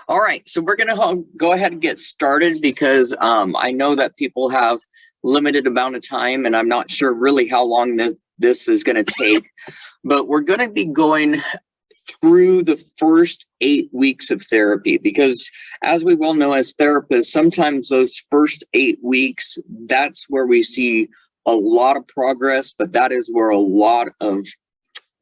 All right, so we're going to go ahead and get started because I know that people have limited amount of time, and I'm not sure really how long this is going to take, but we're going to be going through the first 8 weeks of therapy because, as we well know as therapists, sometimes those first 8 weeks, that's where we see a lot of progress, but that is where a lot of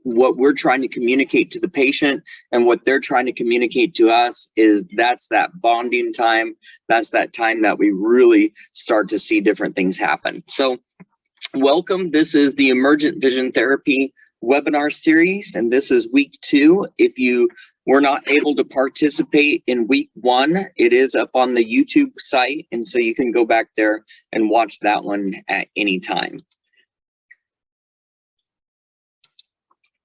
what we're trying to communicate to the patient and what they're trying to communicate to us is that's that bonding time. That's that time that we really start to see different things happen. So welcome. This is the Emergent Vision Therapy webinar series, and this is week 2. If you were not able to participate in week 1, it is up on the YouTube site, and so you can go back there and watch that one at any time.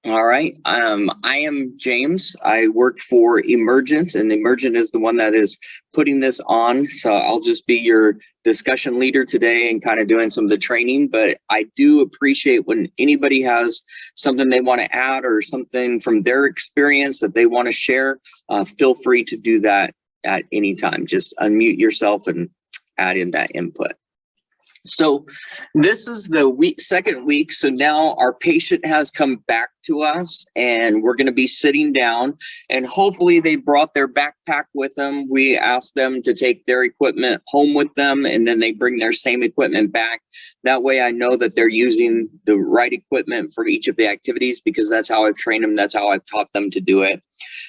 All right, I am James. I work for Emergent, and Emergent is the one that is putting this on. So I'll just be your discussion leader today and kind of doing some of the training. But I do appreciate when anybody has something they want to add or something from their experience that they want to share. Feel free to do that at any time. Just unmute yourself and add in that input. So this is the second week. So now our patient has come back to us and we're going to be sitting down, and hopefully they brought their backpack with them. We asked them to take their equipment home with them, and then they bring their same equipment back. That way I know that they're using the right equipment for each of the activities, because that's how I've trained them. That's how I've taught them to do it.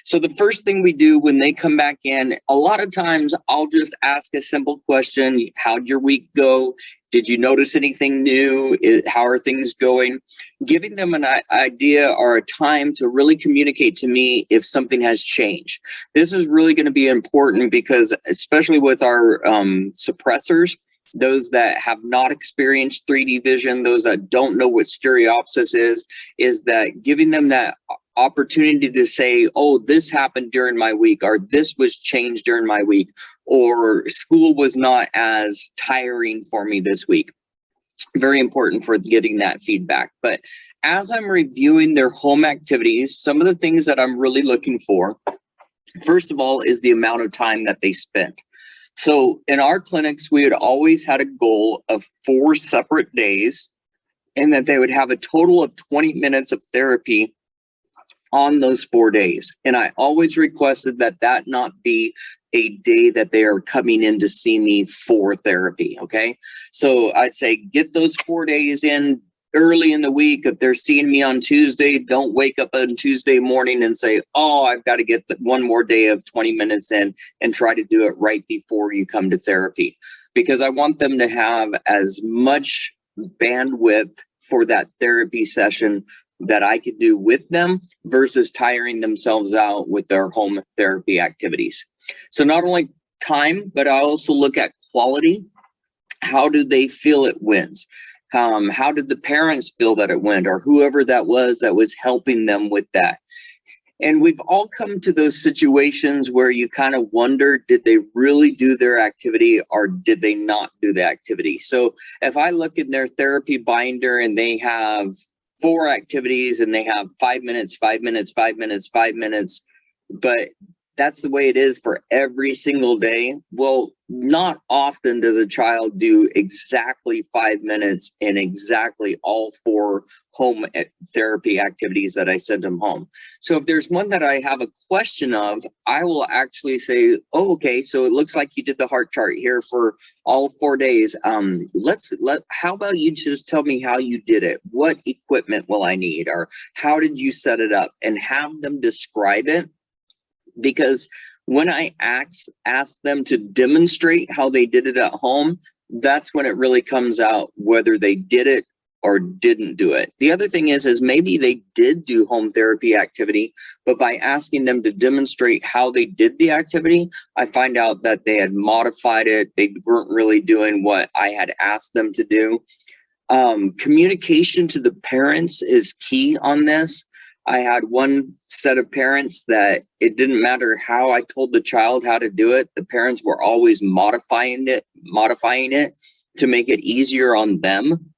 So the first thing we do when they come back in, a lot of times I'll just ask a simple question. How'd your week go? Did you notice anything new? How are things going? Giving them an idea or a time to really communicate to me if something has changed. This is really going to be important because, especially with our suppressors, those that have not experienced 3D vision, those that don't know what stereopsis is that giving them that opportunity to say, oh, this happened during my week, or this was changed during my week, or school was not as tiring for me this week. Very important for getting that feedback. But as I'm reviewing their home activities, some of the things that I'm really looking for, first of all, is the amount of time that they spent. So in our clinics, we had always had a goal of 4 separate days, and that they would have a total of 20 minutes of therapy on those 4 days. And I always requested that that not be a day that they are coming in to see me for therapy, okay? So I'd say get those 4 days in early in the week. If they're seeing me on Tuesday, don't wake up on Tuesday morning and say, oh, I've got to get one more day of 20 minutes in, and try to do it right before you come to therapy. Because I want them to have as much bandwidth for that therapy session that I could do with them versus tiring themselves out with their home therapy activities. So not only time, but I also look at quality. How do they feel it went? How did the parents feel that it went, or whoever that was helping them with that? And we've all come to those situations where you kind of wonder, did they really do their activity or did they not do the activity? So if I look in their therapy binder and they have 4 activities and they have 5 minutes, 5 minutes, 5 minutes, 5 minutes, but that's the way it is for every single day. Well, not often does a child do exactly 5 minutes in exactly all 4 home therapy activities that I sent them home. So if there's one that I have a question of, I will actually say, oh, okay, so it looks like you did the heart chart here for all 4 days. How about you just tell me how you did it? What equipment will I need? Or how did you set it up? And have them describe it. Because when I ask them to demonstrate how they did it at home, that's when it really comes out whether they did it or didn't do it. The other thing is maybe they did do home therapy activity, but by asking them to demonstrate how they did the activity, I find out that they had modified it. They weren't really doing what I had asked them to do. Communication to the parents is key on this. I had one set of parents that it didn't matter how I told the child how to do it. The parents were always modifying it to make it easier on them.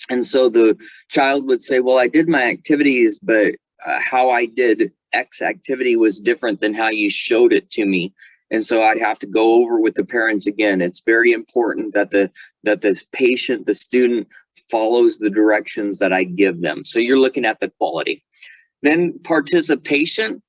And so the child would say, well, I did my activities, but how I did X activity was different than how you showed it to me. And so I'd have to go over with the parents again. It's very important that the patient, the student, follows the directions that I give them. So you're looking at the quality. Then participation.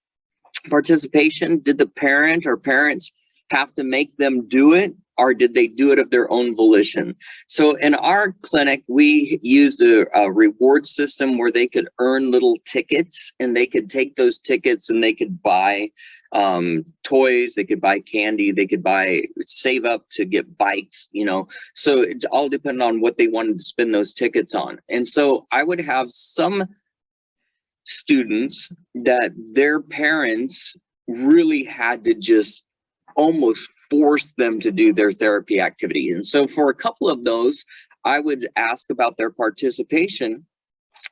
Participation, did the parent or parents have to make them do it, or did they do it of their own volition? So in our clinic, we used a reward system where they could earn little tickets, and they could take those tickets and they could buy toys, they could buy candy, they could save up to get bikes, you know. So it all depended on what they wanted to spend those tickets on. And so I would have some students that their parents really had to just almost force them to do their therapy activity. And so for a couple of those, I would ask about their participation,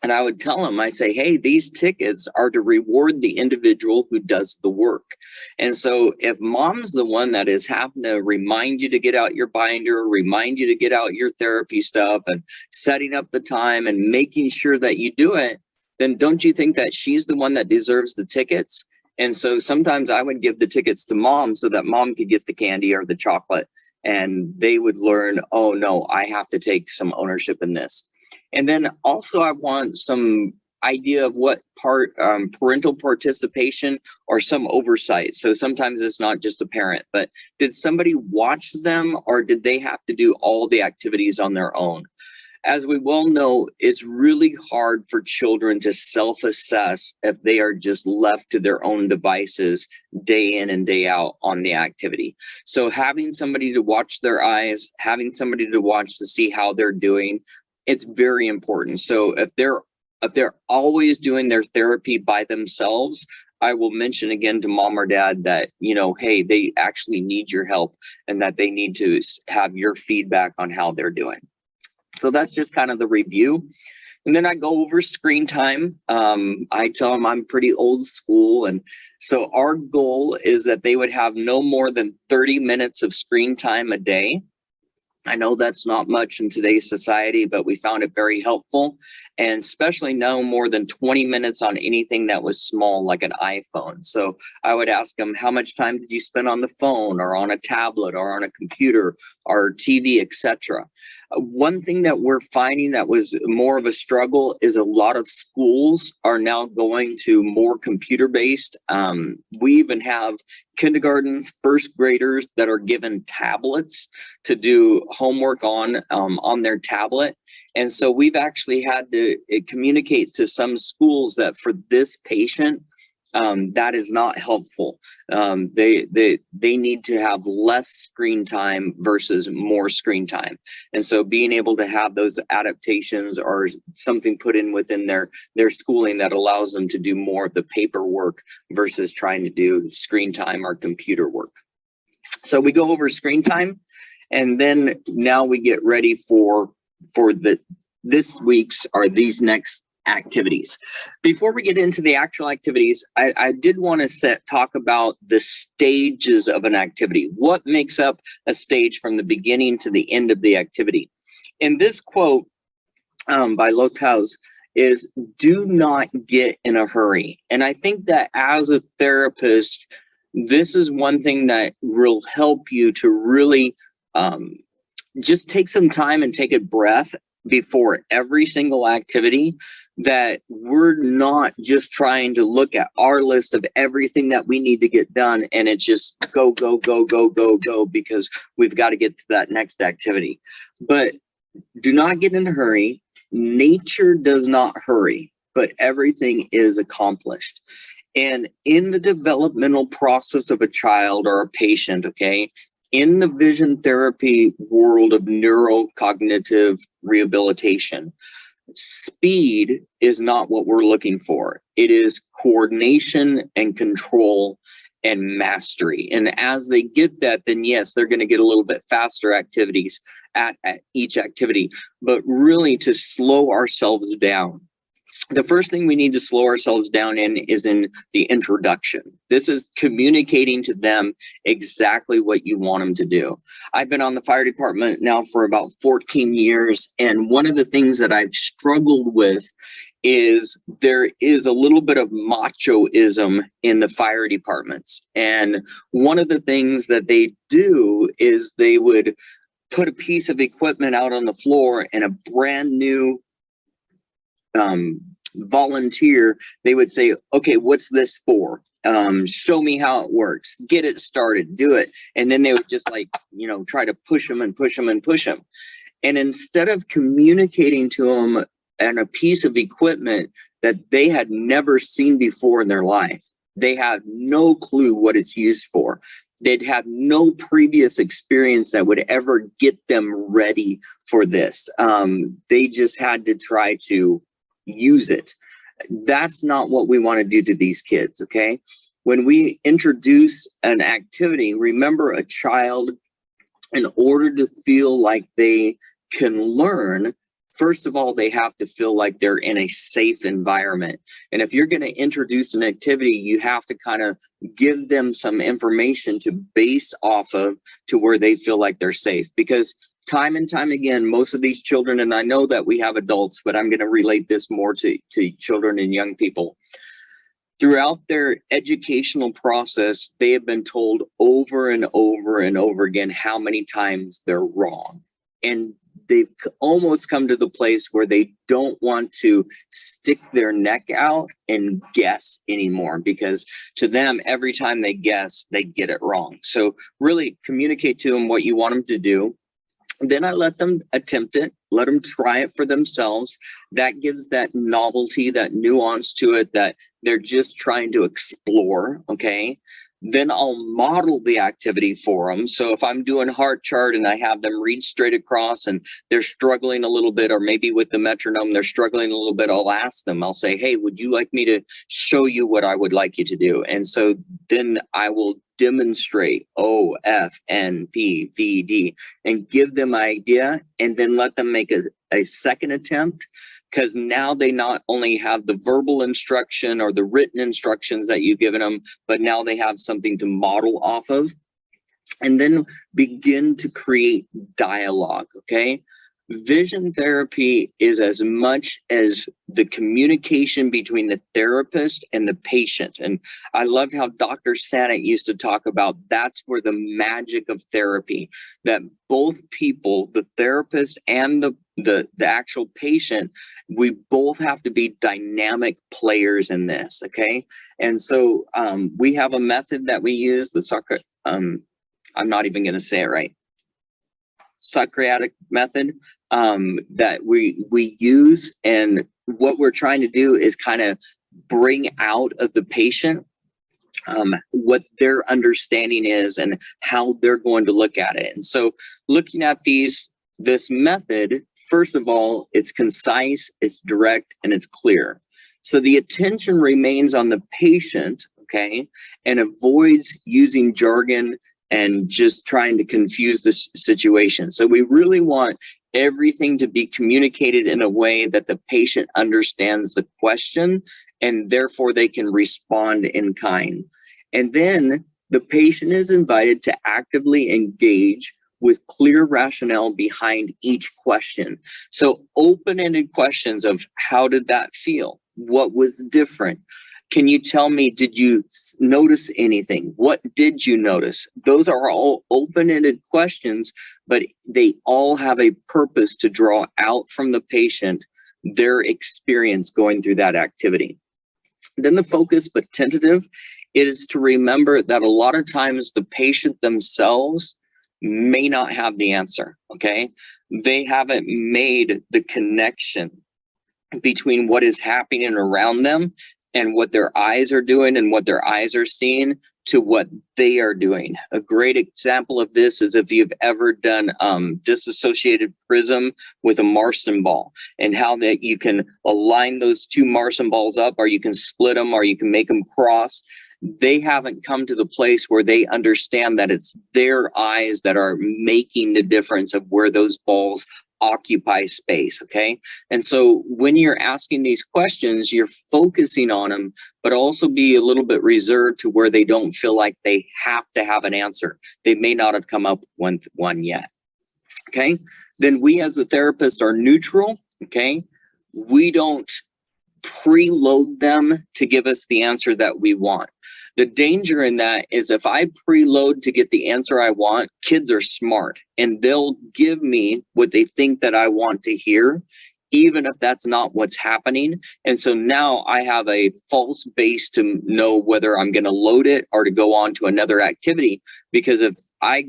and I would tell them, I say, hey, these tickets are to reward the individual who does the work. And so if mom's the one that is having to remind you to get out your binder, remind you to get out your therapy stuff, and setting up the time and making sure that you do it, then don't you think that she's the one that deserves the tickets? And so sometimes I would give the tickets to mom so that mom could get the candy or the chocolate, and they would learn, oh no, I have to take some ownership in this. And then also I want some idea of what part parental participation or some oversight. So sometimes it's not just a parent, but did somebody watch them, or did they have to do all the activities on their own? As we well know, it's really hard for children to self-assess if they are just left to their own devices day in and day out on the activity. So having somebody to watch their eyes, having somebody to watch to see how they're doing, it's very important. So if they're always doing their therapy by themselves, I will mention again to mom or dad that, you know, hey, they actually need your help, and that they need to have your feedback on how they're doing. So that's just kind of the review. And then I go over screen time. I tell them I'm pretty old school. And so our goal is that they would have no more than 30 minutes of screen time a day. I know that's not much in today's society, but we found it very helpful, and especially no more than 20 minutes on anything that was small, like an iPhone. So I would ask them, how much time did you spend on the phone or on a tablet or on a computer or TV, etc. One thing that we're finding that was more of a struggle is a lot of schools are now going to more computer-based. We even have kindergartens, first graders that are given tablets to do homework on their tablet. And so we've actually had to communicate to some schools that for this patient, that is not helpful. They need to have less screen time versus more screen time. And so being able to have those adaptations or something put in within their schooling that allows them to do more of the paperwork versus trying to do screen time or computer work. So we go over screen time, and then now we get ready for this week's or these next activities. Before we get into the actual activities, I did want to talk about the stages of an activity. What makes up a stage from the beginning to the end of the activity? And this quote by Lothaus is, do not get in a hurry. And I think that as a therapist, this is one thing that will help you to really just take some time and take a breath before every single activity, that we're not just trying to look at our list of everything that we need to get done and it's just go, go, go, go, go, go, because we've got to get to that next activity. But do not get in a hurry. Nature does not hurry, but everything is accomplished. And in the developmental process of a child or a patient, okay, in the vision therapy world of neurocognitive rehabilitation, speed is not what we're looking for. It is coordination and control and mastery. And as they get that, then yes, they're going to get a little bit faster activities at each activity, but really to slow ourselves down. The first thing we need to slow ourselves down in is in the introduction. This is communicating to them exactly what you want them to do. I've been on the fire department now for about 14 years, and one of the things that I've struggled with is there is a little bit of machoism in the fire departments. And one of the things that they do is they would put a piece of equipment out on the floor, and a brand new volunteer, they would say, okay, what's this for? Show me how it works, get it started, do it. And then they would just, like, you know, try to push them and push them and push them. And instead of communicating to them and a piece of equipment that they had never seen before in their life, they had no clue what it's used for. They'd have no previous experience that would ever get them ready for this. They just had to try to use it. That's not what we want to do to these kids, okay? When we introduce an activity, remember, a child, in order to feel like they can learn, first of all, they have to feel like they're in a safe environment. And if you're going to introduce an activity, you have to kind of give them some information to base off of, to where they feel like they're safe. Because time and time again, most of these children, and I know that we have adults, but I'm going to relate this more to children and young people. Throughout their educational process, they have been told over and over and over again how many times they're wrong. And they've almost come to the place where they don't want to stick their neck out and guess anymore, because to them, every time they guess, they get it wrong. So really communicate to them what you want them to do. Then I let them attempt it, let them try it for themselves. That gives that novelty, that nuance to it, that they're just trying to explore, okay? Then I'll model the activity for them. So if I'm doing heart chart and I have them read straight across and they're struggling a little bit, or maybe with the metronome, they're struggling a little bit, I'll ask them, I'll say, hey, would you like me to show you what I would like you to do? And so then I will demonstrate O, F, N, P, V, D, and give them an idea, and then let them make a second attempt. Because now they not only have the verbal instruction or the written instructions that you've given them, but now they have something to model off of. And then begin to create dialogue, okay? Vision therapy is as much as the communication between the therapist and the patient. And I loved how Dr. Sanek used to talk about, that's where the magic of therapy, that both people, the therapist and the actual patient, we both have to be dynamic players in this, okay? And so we have a method that we use, the I'm not even going to say it right, Socratic method, that we use. And what we're trying to do is kind of bring out of the patient what their understanding is and how they're going to look at it. And so looking at this method, first of all, it's concise, it's direct, and it's clear. So the attention remains on the patient, okay, and avoids using jargon and just trying to confuse the situation. So we really want everything to be communicated in a way that the patient understands the question, and therefore they can respond in kind. And then the patient is invited to actively engage with clear rationale behind each question. So open-ended questions of, how did that feel? What was different? Can you tell me, did you notice anything? What did you notice? Those are all open-ended questions, but they all have a purpose to draw out from the patient their experience going through that activity. Then the focus, but tentative, is to remember that a lot of times the patient themselves may not have the answer, okay? They haven't made the connection between what is happening around them and what their eyes are doing and what their eyes are seeing to what they are doing. A great example of this is if you've ever done disassociated prism with a Marston ball, and how that you can align those two Marston balls up, or you can split them, or you can make them cross. They haven't come to the place where they understand that it's their eyes that are making the difference of where those balls occupy space, okay? And so when you're asking these questions, you're focusing on them, but also be a little bit reserved to where they don't feel like they have to have an answer. They may not have come up with one yet, okay? Then we as the therapist are neutral, okay? We don't preload them to give us the answer that we want. The danger in that is if I preload to get the answer I want, kids are smart and they'll give me what they think that I want to hear, even if that's not what's happening. And so now I have a false base to know whether I'm going to load it or to go on to another activity, because if I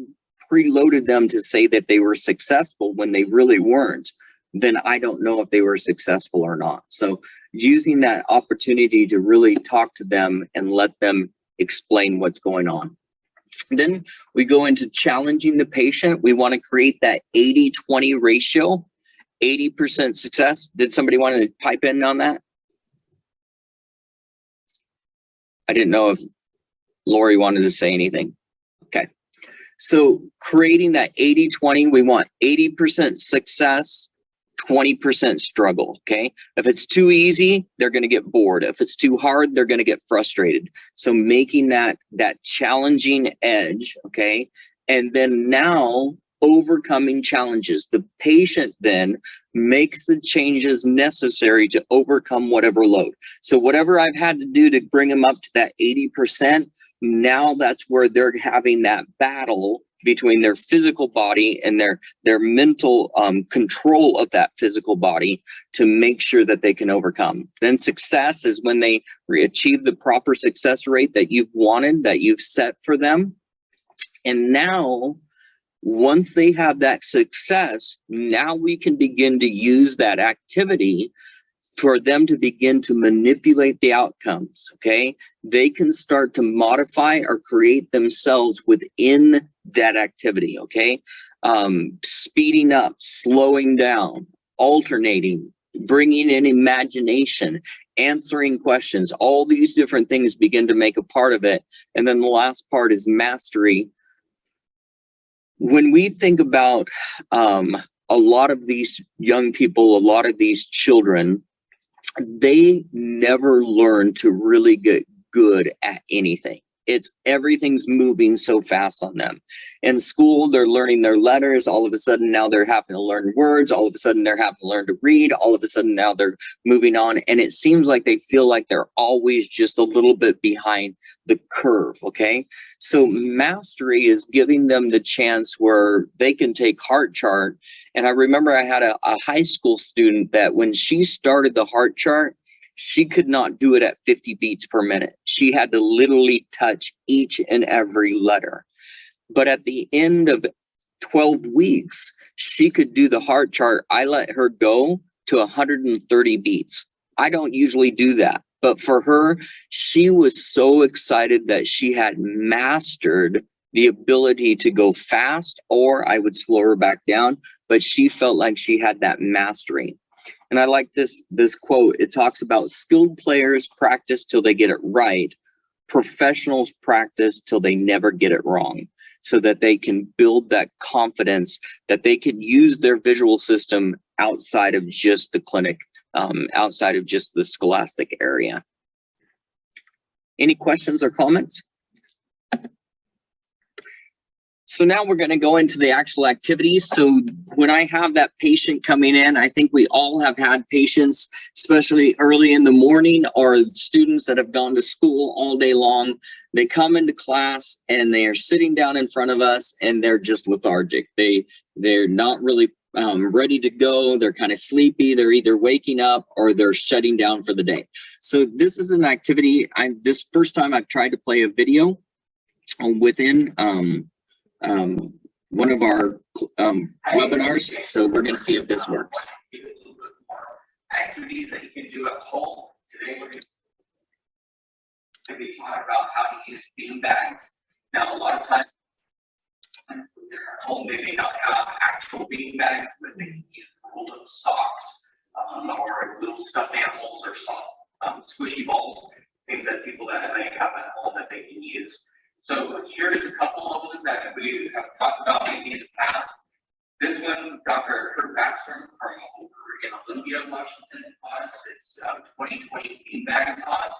preloaded them to say that they were successful when they really weren't, then I don't know if they were successful or not. So using that opportunity to really talk to them and let them explain what's going on. Then we go into challenging the patient. We want to create that 80-20 ratio, 80% success. Did somebody want to pipe in on that? I didn't know if Lori wanted to say anything. Okay. So creating that 80-20, we want 80% success, 20% struggle, okay? If it's too easy, they're going to get bored. If it's too hard, they're going to get frustrated. So making that challenging edge, okay? And then now overcoming challenges. The patient then makes the changes necessary to overcome whatever load. So whatever I've had to do to bring them up to that 80%, now that's where they're having that battle between their physical body and their mental control of that physical body to make sure that they can overcome. Then success is when they achieve the proper success rate that you've wanted, that you've set for them. And now, once they have that success, now we can begin to use that activity for them to begin to manipulate the outcomes, okay? They can start to modify or create themselves within that activity, okay? Speeding up, slowing down, alternating, bringing in imagination, answering questions, all these different things begin to make a part of it. And then the last part is mastery. When we think about a lot of these young people, a lot of these children, they never learn to really get good at anything. Everything's moving so fast on them. In school, they're learning their letters. All of a sudden now they're having to learn words. All of a sudden they're having to learn to read. All of a sudden now they're moving on. And it seems like they feel like they're always just a little bit behind the curve, okay? So mastery is giving them the chance where they can take heart chart. And I remember I had a high school student that when she started the heart chart, she could not do it at 50 beats per minute. She had to literally touch each and every letter. But at the end of 12 weeks, she could do the heart chart. I let her go to 130 beats. I don't usually do that. But for her, she was so excited that she had mastered the ability to go fast, or I would slow her back down, but she felt like she had that mastery. And I like this quote. It talks about skilled players practice till they get it right. Professionals practice till they never get it wrong, so that they can build that confidence that they can use their visual system outside of just the clinic, outside of just the scholastic area. Any questions or comments? So now we're going to go into the actual activities. So when I have that patient coming in, I think we all have had patients, especially early in the morning, or students that have gone to school all day long. They come into class and they are sitting down in front of us and they're just lethargic. They're not really ready to go. They're kind of sleepy. They're either waking up or they're shutting down for the day. So this is an activity. This first time I've tried to play a video within one of our webinars, so we're going to see if this works. Activities that you can do at home. Today we're going to be talking about how to use bean bags. Now, a lot of times when they're at home, they may not have actual bean bags, but they can use little socks or little stuffed animals or some squishy balls, things that people that may have at home that they can use. So here's a couple of them that we have talked about maybe in the past. This one, Dr. Kurt Baxter from over in Olympia, Washington, taught us. It's 2020 beanbag taught.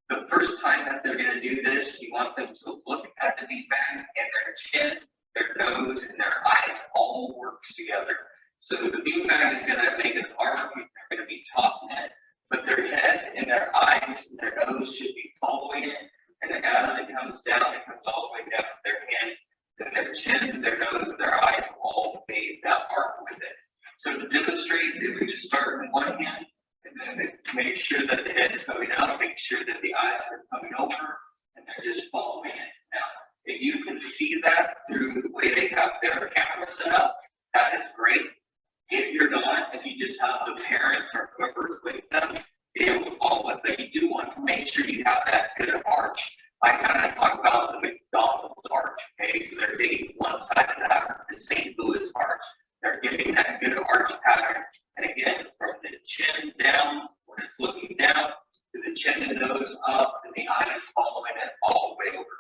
The first time that they're going to do this, you want them to look at the beanbag and their chin, their nose, and their eyes all work together. So the beanbag is going to make an arc. They're going to be tossing it, but their head and their eyes and their nose should be following it. And then as it comes down, it comes all the way down to their hand. Then their chin, their nose, and their eyes will all fade that arc with it. So to demonstrate, if we just start with one hand, and then make sure that the head is coming out, make sure that the eyes are coming over, and they're just following it. Now, if you can see that through the way they have their camera set up, that is great. If you're not, if you just have the parents or whoever's with them be able to follow it, but you do want to make sure you have that good arch. I kind of talk about the McDonald's arch, okay? So they're taking one side of that, the St. Louis arch. They're getting that good arch pattern. And again, from the chin down, when it's looking down, to the chin and nose up, and the eyes following it all the way over.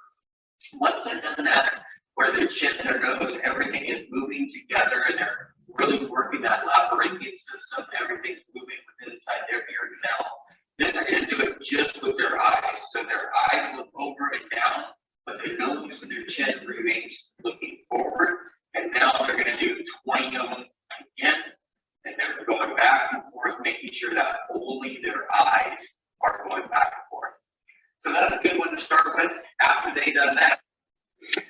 Once they've done that, where their chin and their nose, everything is moving together, and they're really working that labyrinthian system, everything's moving within inside their ear canal, then they're going to do it just with their eyes. So their eyes look over and down, but their nose and their chin remains looking forward. And now they're going to do 20 of them again, and they're going back and forth, making sure that only their eyes are going back and forth. So that's a good one to start with after they've done that.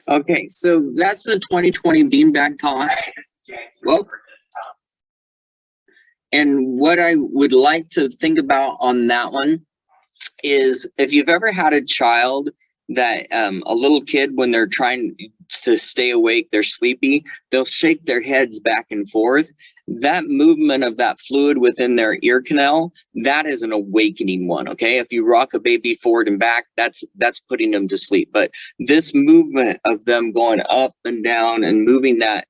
Okay, so that's the 2020 beanbag toss. Well, and what I would like to think about on that one is if you've ever had a child that a little kid, when they're trying to stay awake, they're sleepy, they'll shake their heads back and forth. That movement of that fluid within their ear canal, that is an awakening one. Okay, if you rock a baby forward and back, that's putting them to sleep. But this movement of them going up and down and moving that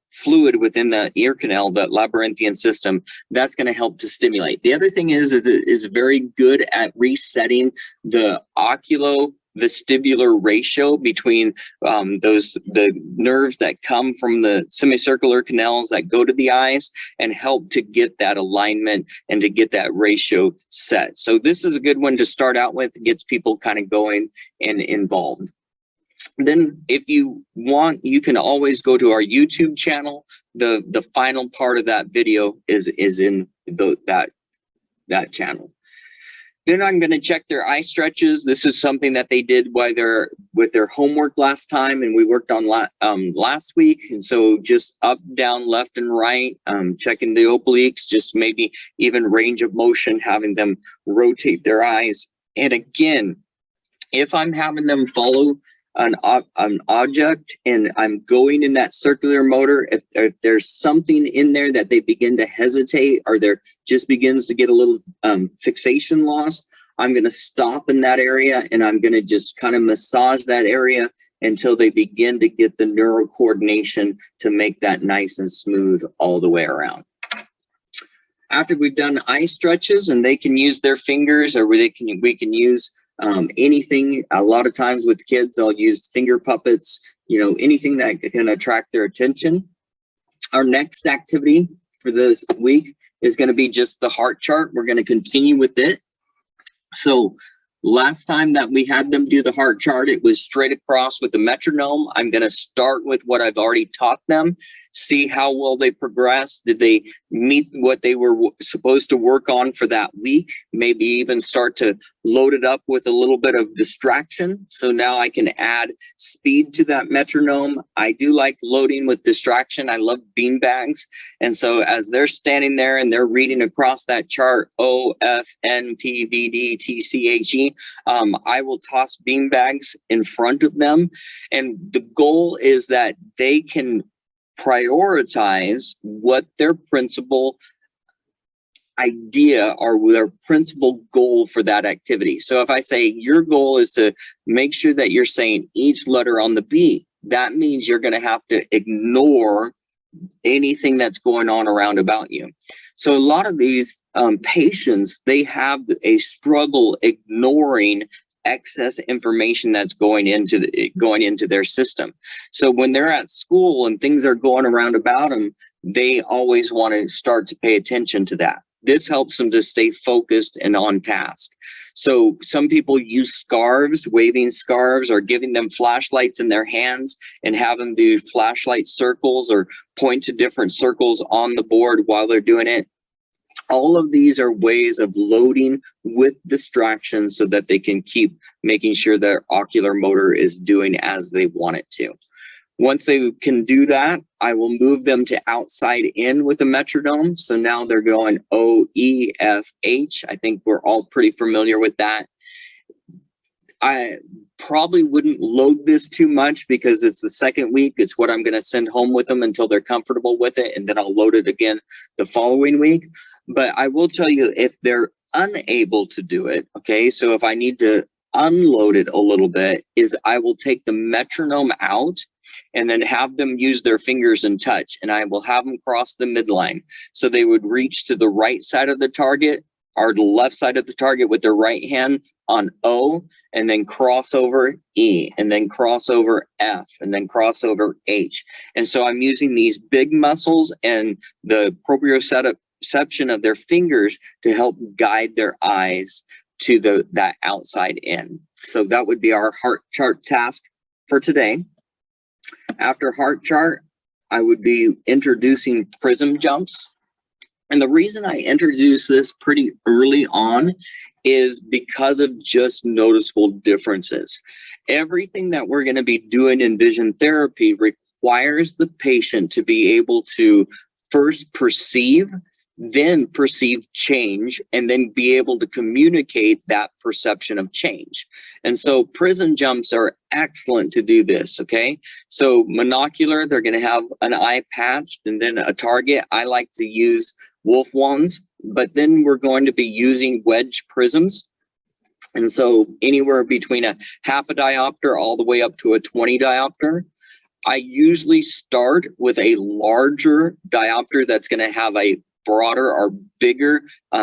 fluid within the ear canal, that labyrinthian system, that's going to help to stimulate. The other thing is it is very good at resetting the oculo-vestibular ratio between the nerves that come from the semicircular canals that go to the eyes, and help to get that alignment and to get that ratio set. So this is a good one to start out with. It gets people kind of going and involved. Then if you want, you can always go to our YouTube channel. The final part of that video is in that channel. Then I'm going to check their eye stretches. This is something that they did while they're with their homework last time, and we worked on last week. And so just up, down, left, and right, checking the obliques, just maybe even range of motion, having them rotate their eyes. And again, if I'm having them follow an object and I'm going in that circular motor, if there's something in there that they begin to hesitate, or there just begins to get a little fixation lost, I'm going to stop in that area, and I'm going to just kind of massage that area until they begin to get the neural coordination to make that nice and smooth all the way around. After we've done eye stretches, and they can use their fingers, or we can use anything. A lot of times with kids, I'll use finger puppets, anything that can attract their attention. Our next activity for this week is going to be just the heart chart. We're going to continue with it. So last time that we had them do the heart chart, it was straight across with the metronome. I'm going to start with what I've already taught them, see how well they progress. Did they meet what they were supposed to work on for that week? Maybe even start to load it up with a little bit of distraction. So now I can add speed to that metronome. I do like loading with distraction. I love beanbags. And so as they're standing there and they're reading across that chart, O, F, N, P, V, D, T, C, H, E, I will toss beanbags in front of them. And the goal is that they can prioritize what their principal idea or their principal goal for that activity. So if I say your goal is to make sure that you're saying each letter on the B, that means you're going to have to ignore anything that's going on around about you. So a lot of these patients, they have a struggle ignoring excess information that's going into their system. So when they're at school and things are going around about them, they always want to start to pay attention to that. This helps them to stay focused and on task. So some people use scarves, waving scarves, or giving them flashlights in their hands and have them do flashlight circles or point to different circles on the board while they're doing it. All of these are ways of loading with distractions so that they can keep making sure their ocular motor is doing as they want it to. Once they can do that, I will move them to outside in with a metronome. So now they're going O, E, F, H. I think we're all pretty familiar with that. I probably wouldn't load this too much because it's the second week. It's what I'm going to send home with them until they're comfortable with it, and then I'll load it again the following week. But I will tell you, if they're unable to do it, okay, so if I need to unload it a little bit, is I will take the metronome out and then have them use their fingers and touch, and I will have them cross the midline. So they would reach to the right side of the target or the left side of the target with their right hand on O, and then cross over E, and then cross over F, and then cross over H. And so I'm using these big muscles and the proprioception of their fingers to help guide their eyes to that outside in. So that would be our heart chart task for today. After heart chart, I would be introducing prism jumps. And the reason I introduce this pretty early on is because of just noticeable differences. Everything that we're going to be doing in vision therapy requires the patient to be able to first perceive, then perceive change, and then be able to communicate that perception of change. And so prism jumps are excellent to do this, okay? So monocular, they're going to have an eye patched and then a target. I like to use wolf wands, but then we're going to be using wedge prisms. And so anywhere between a half a diopter all the way up to a 20 diopter. I usually start with a larger diopter that's going to have a broader or bigger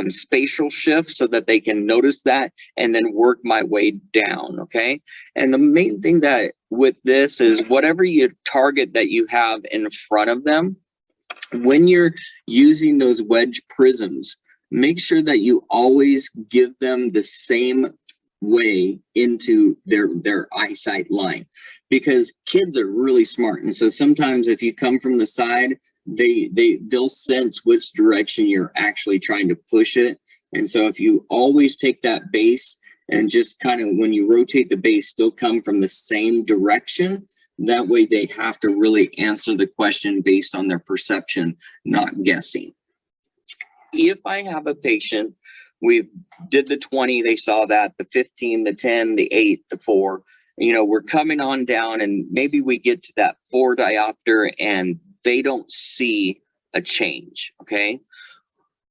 spatial shift so that they can notice that, and then work my way down, okay? And the main thing that with this is whatever you target that you have in front of them, when you're using those wedge prisms, make sure that you always give them the same way into their eyesight line, because kids are really smart. And so sometimes if you come from the side, they'll sense which direction you're actually trying to push it. And so if you always take that base and just kind of, when you rotate the base, still come from the same direction, that way they have to really answer the question based on their perception, not guessing. If I have a patient, we did the 20, they saw that, the 15, the 10, the 8, the 4, you know, we're coming on down, and maybe we get to that 4 diopter and they don't see a change, okay?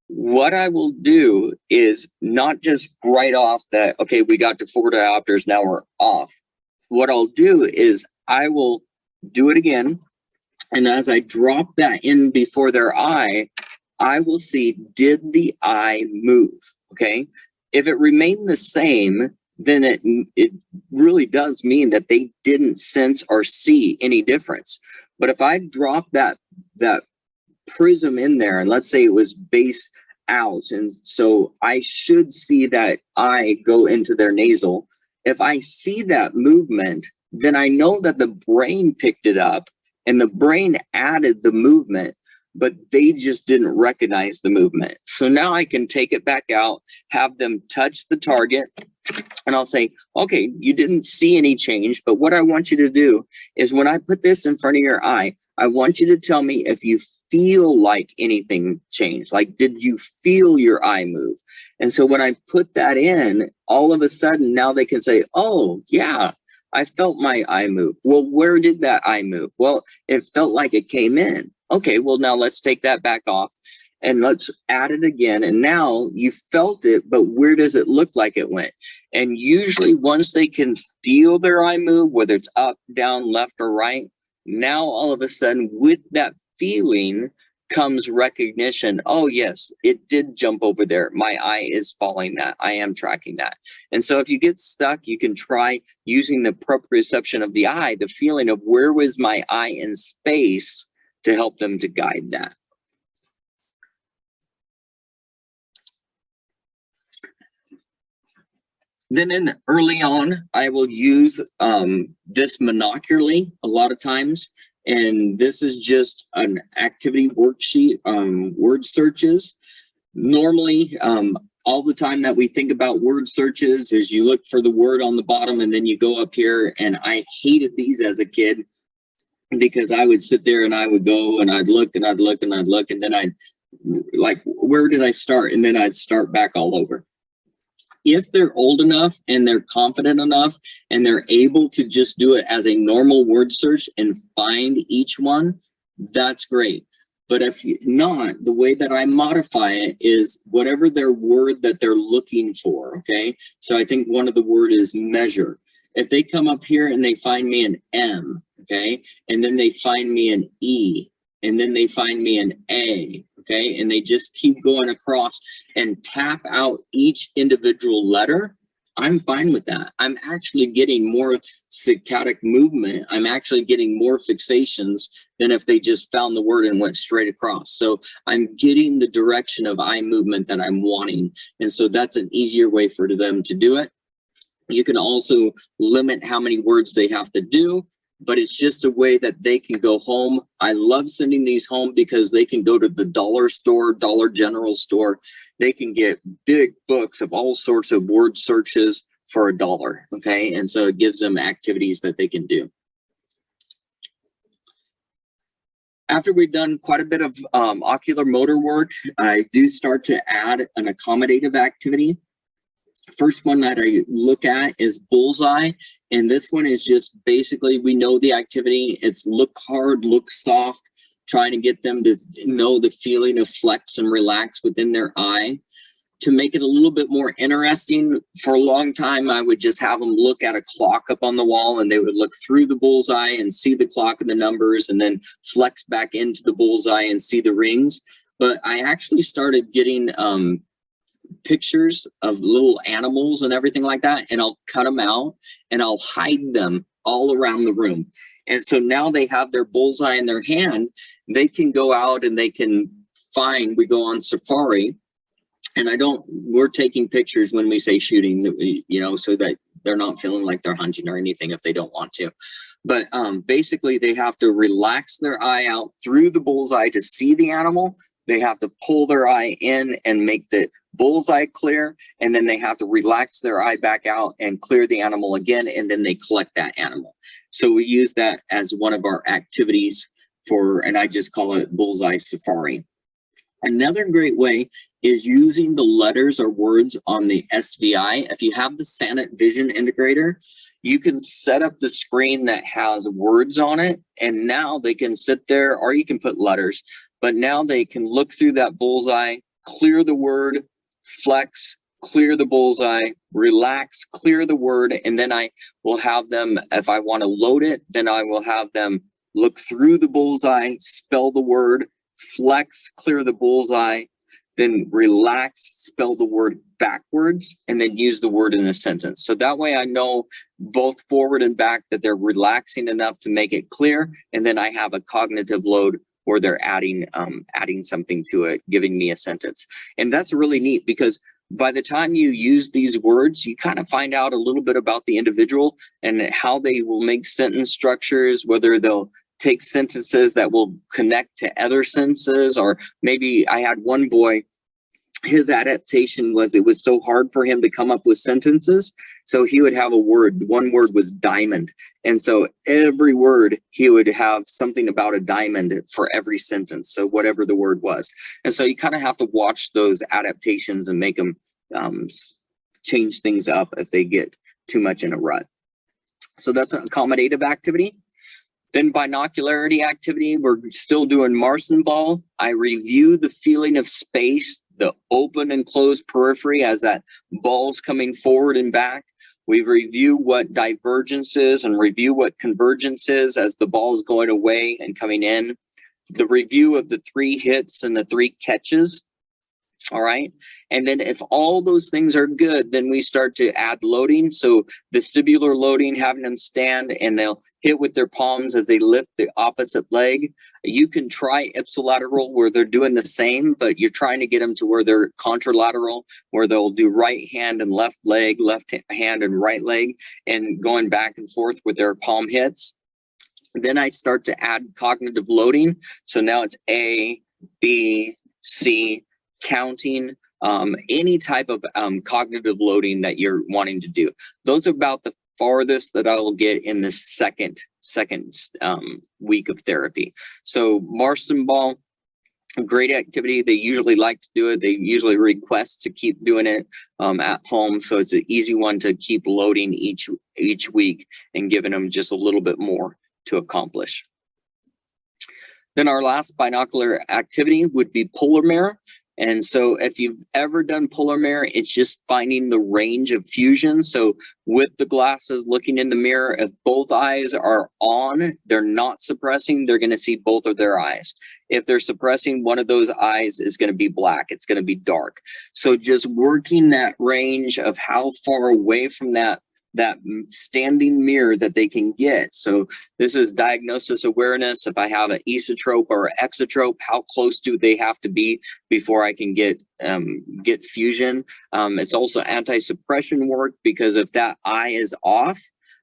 What I will do is not just write off that, okay, we got to 4 diopters, now we're off. What I'll do is I will do it again, and as I drop that in before their eye, I will see, did the eye move, okay? If it remained the same, then it really does mean that they didn't sense or see any difference. But if I drop that prism in there, and let's say it was base out, and so I should see that eye go into their nasal. If I see that movement, then I know that the brain picked it up and the brain added the movement, but they just didn't recognize the movement. So now I can take it back out, have them touch the target, and I'll say, okay, you didn't see any change, but what I want you to do is when I put this in front of your eye, I want you to tell me if you feel like anything changed. Like, did you feel your eye move? And so when I put that in, all of a sudden now they can say, oh yeah, I felt my eye move. Well, where did that eye move? Well, it felt like it came in. Okay, well, now let's take that back off and let's add it again. And now you felt it, but where does it look like it went? And usually once they can feel their eye move, whether it's up, down, left, or right, now all of a sudden with that feeling comes recognition. Oh yes, it did jump over there. My eye is following that. I am tracking that. And so if you get stuck, you can try using the proprioception of the eye, the feeling of where was my eye in space, to help them to guide that. Then early on, I will use this monocularly a lot of times. And this is just an activity worksheet, word searches. Normally, all the time that we think about word searches is you look for the word on the bottom and then you go up here, and I hated these as a kid because I would sit there and I would go and I'd look and I'd look and I'd look, and then I'd like, where did I start? And then I'd start back all over. If they're old enough and they're confident enough and they're able to just do it as a normal word search and find each one, that's great. But if not, the way that I modify it is whatever their word that they're looking for, okay? So I think one of the word is measure. If they come up here and they find me an M, okay? And then they find me an E, and then they find me an A, okay? And they just keep going across and tap out each individual letter, I'm fine with that. I'm actually getting more saccadic movement. I'm actually getting more fixations than if they just found the word and went straight across. So I'm getting the direction of eye movement that I'm wanting. And so that's an easier way for them to do it. You can also limit how many words they have to do, but it's just a way that they can go home. I love sending these home because they can go to the dollar store, Dollar General store. They can get big books of all sorts of word searches for $1, okay? And so it gives them activities that they can do. After we've done quite a bit of ocular motor work, I do start to add an accommodative activity. First one that I look at is bullseye, and this one is just basically, we know the activity. It's look hard, look soft, trying to get them to know the feeling of flex and relax within their eye. To make it a little bit more interesting, for a long time I would just have them look at a clock up on the wall, and they would look through the bullseye and see the clock and the numbers, and then flex back into the bullseye and see the rings. But I actually started getting pictures of little animals and everything like that, and I'll cut them out and I'll hide them all around the room. And so now they have their bullseye in their hand. They can go out and they can find, we go on safari, and we're taking pictures when we say shooting, you know, so that they're not feeling like they're hunting or anything if they don't want to. But basically they have to relax their eye out through the bullseye to see the animal. They have to pull their eye in and make the bullseye clear, and then they have to relax their eye back out and clear the animal again, and then they collect that animal. So we use that as one of our activities and I just call it bullseye safari. Another great way is using the letters or words on the SVI. If you have the Sanit Vision Integrator, you can set up the screen that has words on it, and now they can sit there, or you can put letters, but now they can look through that bullseye, clear the word, flex, clear the bullseye, relax, clear the word, and then I will have them, if I want to load it, then I will have them look through the bullseye, spell the word, flex, clear the bullseye, then relax, spell the word backwards, and then use the word in a sentence. So that way I know both forward and back that they're relaxing enough to make it clear, and then I have a cognitive load where they're adding something to it, giving me a sentence. And that's really neat, because by the time you use these words, you kind of find out a little bit about the individual and how they will make sentence structures, whether they'll take sentences that will connect to other sentences, or maybe I had one boy, his adaptation was it was so hard for him to come up with sentences. So he would have a word, one word was diamond. And so every word he would have something about a diamond for every sentence. So whatever the word was. And so you kind of have to watch those adaptations and make them change things up if they get too much in a rut. So that's an accommodative activity. Then binocularity activity, we're still doing Marson ball. I review the feeling of space, the open and closed periphery as that ball's coming forward and back. We review what divergence is and review what convergence is as the ball is going away and coming in. The review of the 3 hits and the 3 catches. All right. And then if all those things are good, then we start to add loading. So vestibular loading, having them stand and they'll hit with their palms as they lift the opposite leg. You can try ipsilateral where they're doing the same, but you're trying to get them to where they're contralateral, where they'll do right hand and left leg, left hand and right leg, and going back and forth with their palm hits. Then I start to add cognitive loading. So now it's A, B, C, counting, any type of cognitive loading that you're wanting to do. Those are about the farthest that I will get in the second week of therapy. So Marston Ball, a great activity. They usually like to do it. They usually request to keep doing it at home. So it's an easy one to keep loading each week and giving them just a little bit more to accomplish. Then our last binocular activity would be polar mirror. And so if you've ever done polar mirror, it's just finding the range of fusion. So with the glasses looking in the mirror, if both eyes are on, they're not suppressing, they're going to see both of their eyes. If they're suppressing, one of those eyes is going to be black. It's going to be dark. So just working that range of how far away from that standing mirror that they can get. So this is diagnosis awareness. If I have an esotrope or an exotrope, how close do they have to be before I can get fusion? It's also anti-suppression work, because if that eye is off,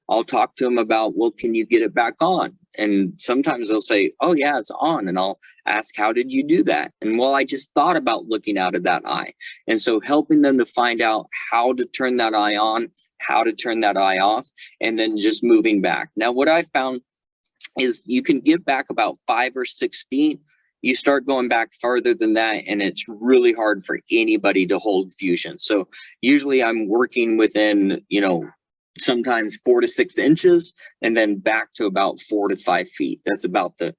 I'll talk to them about, well, can you get it back on? And sometimes they'll say, oh yeah, it's on. And I'll ask, how did you do that? And well, I just thought about looking out of that eye. And so helping them to find out how to turn that eye on, how to turn that eye off, and then just moving back. Now, what I found is you can give back about 5 or 6 feet. You start going back farther than that, and it's really hard for anybody to hold fusion. So usually I'm working within, sometimes 4 to 6 inches, and then back to about 4 to 5 feet. That's about the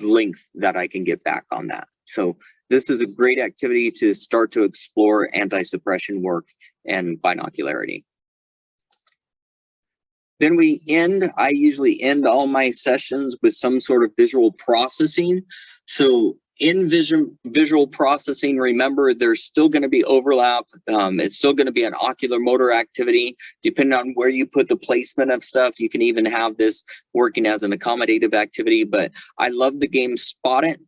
length that I can get back on that. So this is a great activity to start to explore anti-suppression work and binocularity. Then I usually end all my sessions with some sort of visual processing. So in visual processing, remember, there's still going to be overlap. It's still going to be an ocular motor activity. Depending on where you put the placement of stuff, you can even have this working as an accommodative activity. But I love the game Spot It.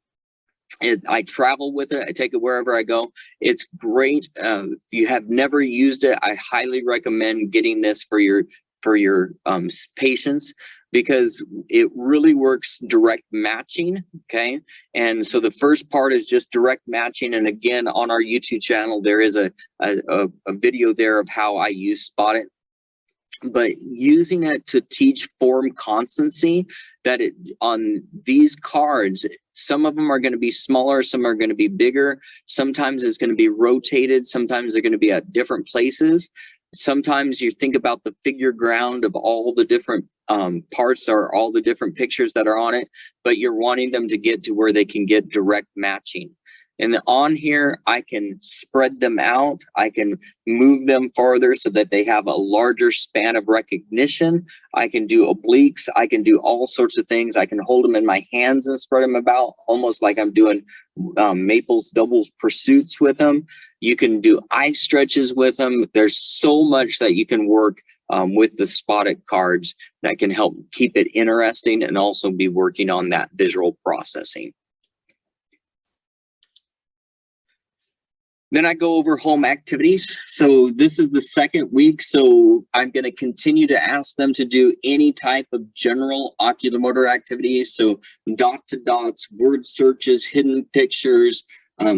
I travel with it. I take it wherever I go. It's great. If you have never used it, I highly recommend getting this for your patients, because it really works direct matching. Okay, and so the first part is just direct matching, and again, on our YouTube channel there is a video there of how I use Spot It. But using it to teach form constancy, that on these cards, some of them are going to be smaller, some are going to be bigger, sometimes it's going to be rotated, sometimes they're going to be at different places. Sometimes you think about the figure ground of all the different parts or all the different pictures that are on it, but you're wanting them to get to where they can get direct matching. And on here, I can spread them out. I can move them farther so that they have a larger span of recognition. I can do obliques. I can do all sorts of things. I can hold them in my hands and spread them about, almost like I'm doing Maple's double pursuits with them. You can do eye stretches with them. There's so much that you can work with the Spot It cards that can help keep it interesting and also be working on that visual processing. Then I go over home activities. So this is the second week. So I'm going to continue to ask them to do any type of general ocular motor activities. So dot to dots, word searches, hidden pictures,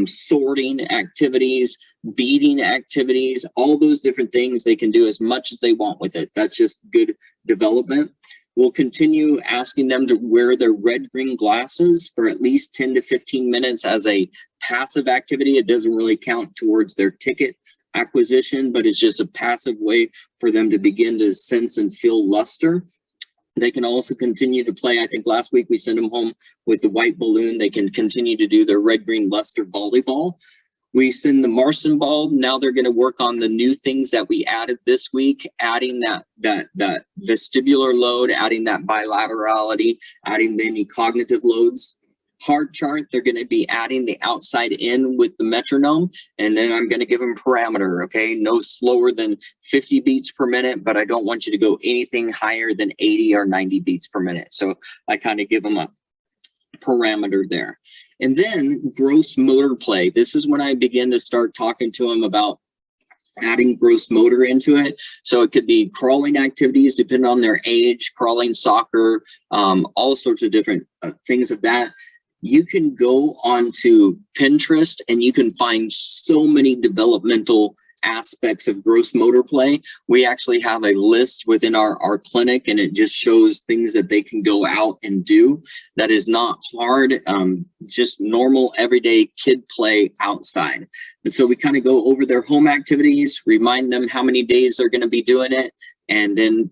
sorting activities, beading activities, all those different things. They can do as much as they want with it. That's just good development. We'll continue asking them to wear their red-green glasses for at least 10 to 15 minutes as a passive activity. It doesn't really count towards their ticket acquisition, but it's just a passive way for them to begin to sense and feel luster. They can also continue to play. I think last week we sent them home with the white balloon. They can continue to do their red-green luster volleyball. We send the Marston Ball. Now they're going to work on the new things that we added this week, adding that vestibular load, adding that bilaterality, adding any cognitive loads. Heart chart, they're going to be adding the outside in with the metronome, and then I'm going to give them parameter, okay? No slower than 50 beats per minute, but I don't want you to go anything higher than 80 or 90 beats per minute. So I kind of give them a parameter there. And then gross motor play. This is when I begin to start talking to them about adding gross motor into it. So it could be crawling activities depending on their age, crawling, soccer, all sorts of different things of that. You can go onto Pinterest and you can find so many developmental aspects of gross motor play. We actually have a list within our clinic, and it just shows things that they can go out and do that is not hard, just normal everyday kid play outside. And so we kind of go over their home activities, remind them how many days they're going to be doing it, and then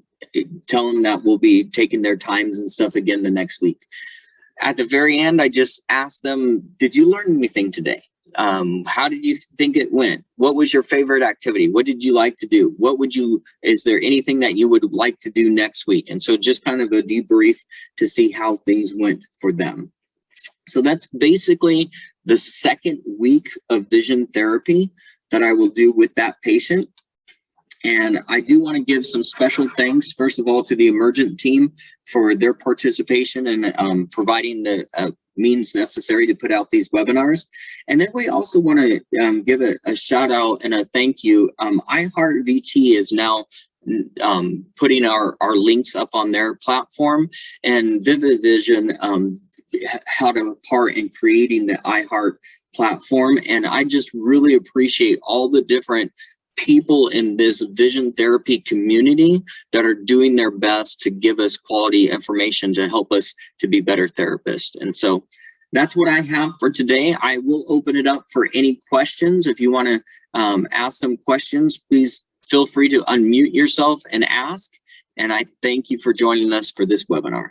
tell them that we'll be taking their times and stuff again the next week. At the very end, I just asked them, did you learn anything today? How did you think it went? What was your favorite activity? What did you like to do? Is there anything that you would like to do next week? And so just kind of a debrief to see how things went for them. So that's basically the second week of vision therapy that I will do with that patient. And I do want to give some special thanks, first of all, to the Emergent team for their participation and providing the means necessary to put out these webinars. And then we also want to give a shout out and a thank you. iHeartVT is now putting our links up on their platform, and Vivid Vision had a part in creating the iHeart platform. And I just really appreciate all the different people in this vision therapy community that are doing their best to give us quality information to help us to be better therapists. And so that's what I have for today. I will open it up for any questions. If you want to ask some questions, please feel free to unmute yourself and ask. And I thank you for joining us for this webinar.